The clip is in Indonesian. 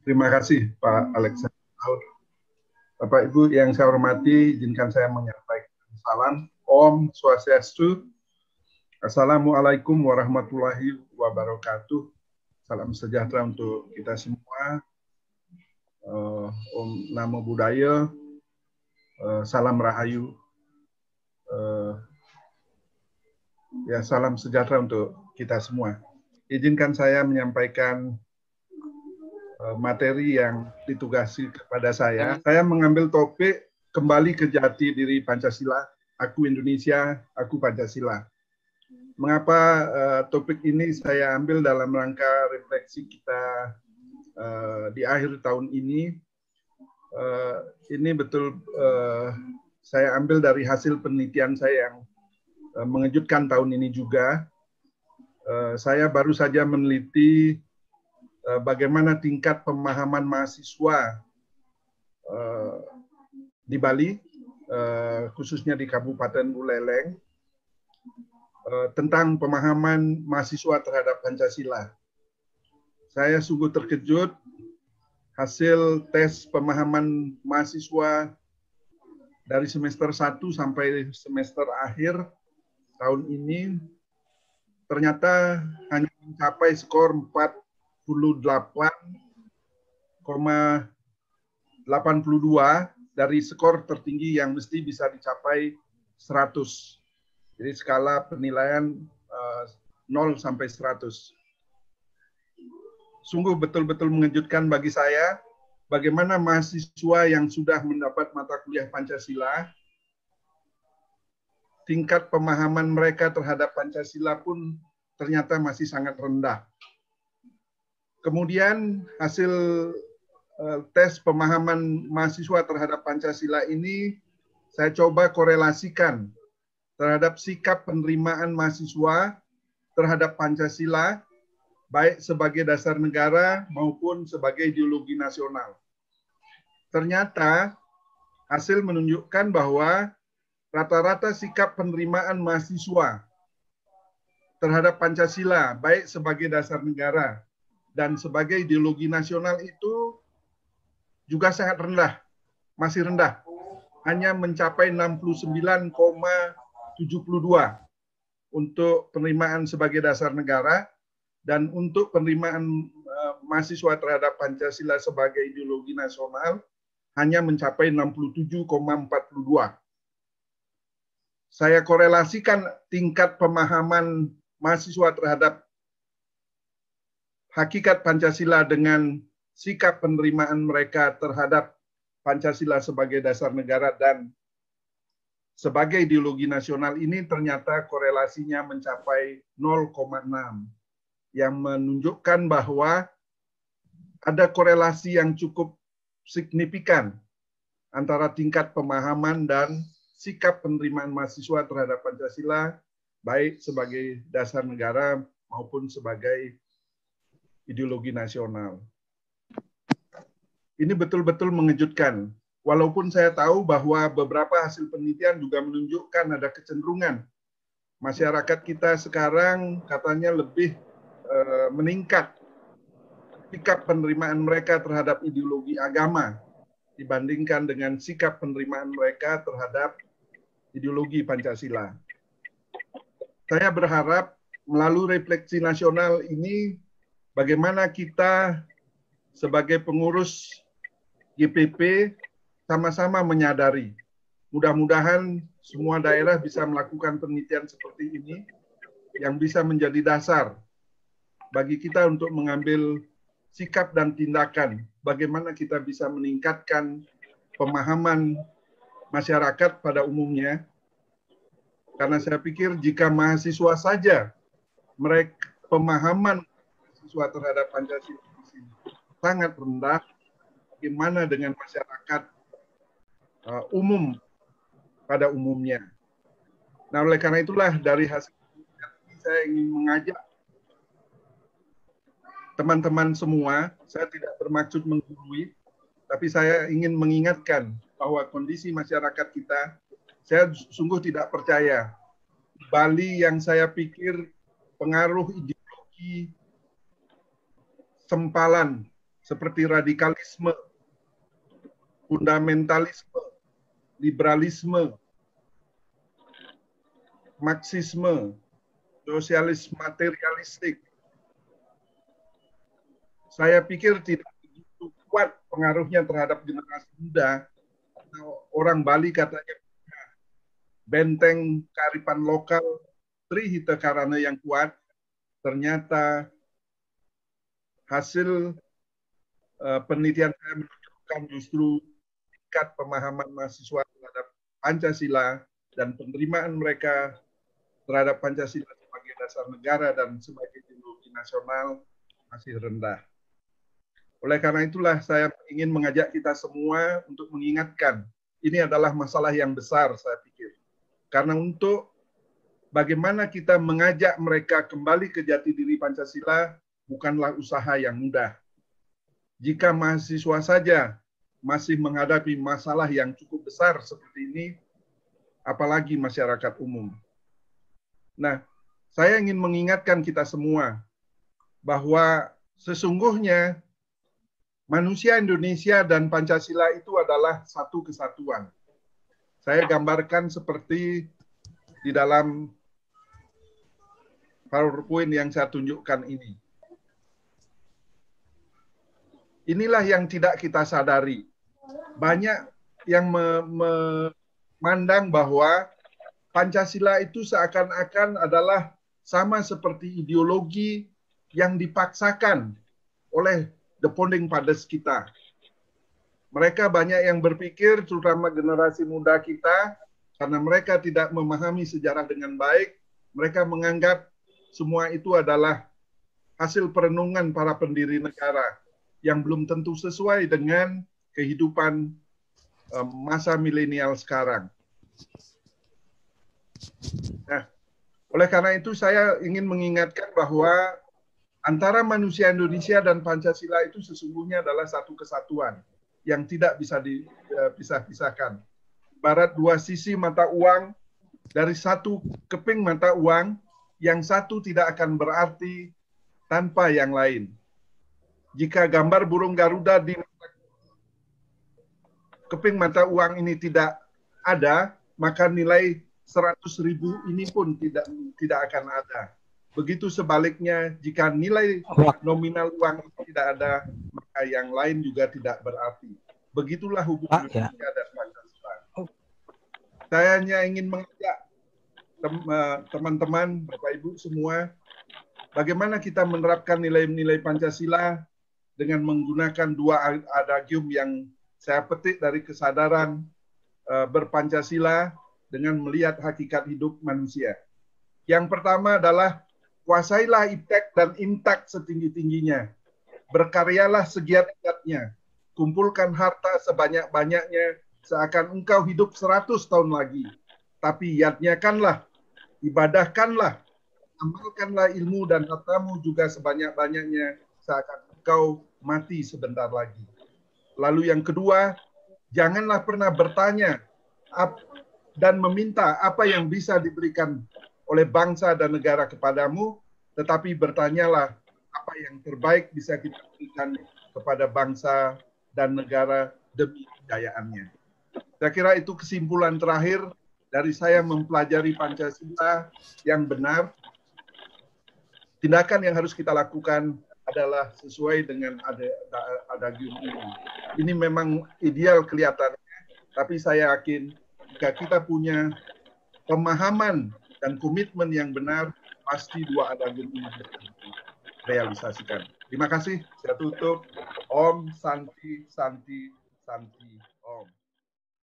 Terima kasih Pak Alexander. Bapak Ibu yang saya hormati, izinkan saya menyampaikan salam Om Swastiastu. Assalamualaikum warahmatullahi wabarakatuh. Salam sejahtera untuk kita semua. Om Namo Buddhaya. Salam Rahayu. Salam sejahtera untuk kita semua. Izinkan saya menyampaikan materi yang ditugasi kepada saya. Saya mengambil topik kembali ke jati diri Pancasila. Aku Indonesia, aku Pancasila. Mengapa topik ini saya ambil dalam rangka refleksi kita di akhir tahun ini? Ini betul saya ambil dari hasil penelitian saya yang mengejutkan tahun ini juga. Saya baru saja meneliti bagaimana tingkat pemahaman mahasiswa di Bali, khususnya di Kabupaten Buleleng, tentang pemahaman mahasiswa terhadap Pancasila. Saya sungguh terkejut hasil tes pemahaman mahasiswa dari semester 1 sampai semester akhir tahun ini ternyata hanya mencapai skor 48,82 dari skor tertinggi yang mesti bisa dicapai 100. Jadi skala penilaian 0 sampai 100. Sungguh betul-betul mengejutkan bagi saya bagaimana mahasiswa yang sudah mendapat mata kuliah Pancasila, tingkat pemahaman mereka terhadap Pancasila pun ternyata masih sangat rendah. Kemudian hasil tes pemahaman mahasiswa terhadap Pancasila ini saya coba korelasikan terhadap sikap penerimaan mahasiswa terhadap Pancasila, baik sebagai dasar negara maupun sebagai ideologi nasional. Ternyata hasil menunjukkan bahwa rata-rata sikap penerimaan mahasiswa terhadap Pancasila, baik sebagai dasar negara dan sebagai ideologi nasional itu juga sangat rendah, masih rendah, hanya mencapai 69,72 untuk penerimaan sebagai dasar negara, dan untuk penerimaan mahasiswa terhadap Pancasila sebagai ideologi nasional hanya mencapai 67,42. Saya korelasikan tingkat pemahaman mahasiswa terhadap hakikat Pancasila dengan sikap penerimaan mereka terhadap Pancasila sebagai dasar negara dan sebagai ideologi nasional ini ternyata korelasinya mencapai 0,6. Yang menunjukkan bahwa ada korelasi yang cukup signifikan antara tingkat pemahaman dan sikap penerimaan mahasiswa terhadap Pancasila, baik sebagai dasar negara maupun sebagai ideologi nasional. Ini betul-betul mengejutkan. Walaupun saya tahu bahwa beberapa hasil penelitian juga menunjukkan ada kecenderungan masyarakat kita sekarang katanya lebih meningkat sikap penerimaan mereka terhadap ideologi agama dibandingkan dengan sikap penerimaan mereka terhadap ideologi Pancasila. Saya berharap melalui refleksi nasional ini bagaimana kita sebagai pengurus GPP sama-sama menyadari. Mudah-mudahan semua daerah bisa melakukan penelitian seperti ini yang bisa menjadi dasar bagi kita untuk mengambil sikap dan tindakan bagaimana kita bisa meningkatkan pemahaman masyarakat pada umumnya. Karena saya pikir jika mahasiswa saja mereka pemahaman mahasiswa terhadap Pancasila sangat rendah, bagaimana dengan masyarakat umum pada umumnya. Nah, oleh karena itulah dari hasil ini saya ingin mengajak teman-teman semua, saya tidak bermaksud menggurui, tapi saya ingin mengingatkan bahwa kondisi masyarakat kita, saya sungguh tidak percaya. Bali yang saya pikir pengaruh ideologi sempalan seperti radikalisme, fundamentalisme, liberalisme, marxisme, sosialis materialistik. Saya pikir tidak begitu kuat pengaruhnya terhadap generasi muda. Orang Bali katanya benteng kearifan lokal Trihita Karana yang kuat. Ternyata hasil penelitian saya menunjukkan justru tingkat pemahaman mahasiswa terhadap Pancasila dan penerimaan mereka terhadap Pancasila sebagai dasar negara dan sebagai ideologi nasional masih rendah. Oleh karena itulah saya ingin mengajak kita semua untuk mengingatkan, ini adalah masalah yang besar saya pikir. Karena untuk bagaimana kita mengajak mereka kembali ke jati diri Pancasila bukanlah usaha yang mudah. Jika mahasiswa saja masih menghadapi masalah yang cukup besar seperti ini, apalagi masyarakat umum. Nah, saya ingin mengingatkan kita semua bahwa sesungguhnya manusia Indonesia dan Pancasila itu adalah satu kesatuan. Saya gambarkan seperti di dalam PowerPoint yang saya tunjukkan ini. Inilah yang tidak kita sadari. Banyak yang memandang bahwa Pancasila itu seakan-akan adalah sama seperti ideologi yang dipaksakan oleh the founding fathers kita. Mereka banyak yang berpikir, terutama generasi muda kita, karena mereka tidak memahami sejarah dengan baik, mereka menganggap semua itu adalah hasil perenungan para pendiri negara yang belum tentu sesuai dengan kehidupan masa milenial sekarang. Nah, oleh karena itu saya ingin mengingatkan bahwa antara manusia Indonesia dan Pancasila itu sesungguhnya adalah satu kesatuan yang tidak bisa dipisah-pisahkan. Ibarat dua sisi mata uang, dari satu keping mata uang, yang satu tidak akan berarti tanpa yang lain. Jika gambar burung Garuda di keping mata uang ini tidak ada, maka nilai 100.000 ini pun tidak akan ada. Begitu sebaliknya, jika nilai nominal uang tidak ada, maka yang lain juga tidak berarti. Begitulah hubungan Indonesia dan Pancasila. Saya hanya ingin mengajak teman-teman, Bapak Ibu semua, bagaimana kita menerapkan nilai-nilai Pancasila dengan menggunakan dua adagium yang saya petik dari kesadaran berpancasila dengan melihat hakikat hidup manusia. Yang pertama adalah kuasailah iptek dan intak setinggi-tingginya. Berkaryalah segiat-giatnya. Kumpulkan harta sebanyak-banyaknya seakan engkau hidup 100 tahun lagi. Tapi yatnyakanlah, ibadahkanlah, amalkanlah ilmu dan hartamu juga sebanyak-banyaknya seakan engkau mati sebentar lagi. Lalu yang kedua, janganlah pernah bertanya dan meminta apa yang bisa diberikan oleh bangsa dan negara kepadamu, tetapi bertanyalah apa yang terbaik bisa kita berikan kepada bangsa dan negara demi kejayaannya. Saya kira itu kesimpulan terakhir dari saya mempelajari Pancasila yang benar. Tindakan yang harus kita lakukan adalah sesuai dengan adagium ini. Ini memang ideal kelihatannya, tapi saya yakin jika kita punya pemahaman dan komitmen yang benar, pasti dua adagium ini bisa direalisasikan. Terima kasih. Saya tutup. Om Santi Santi Santi.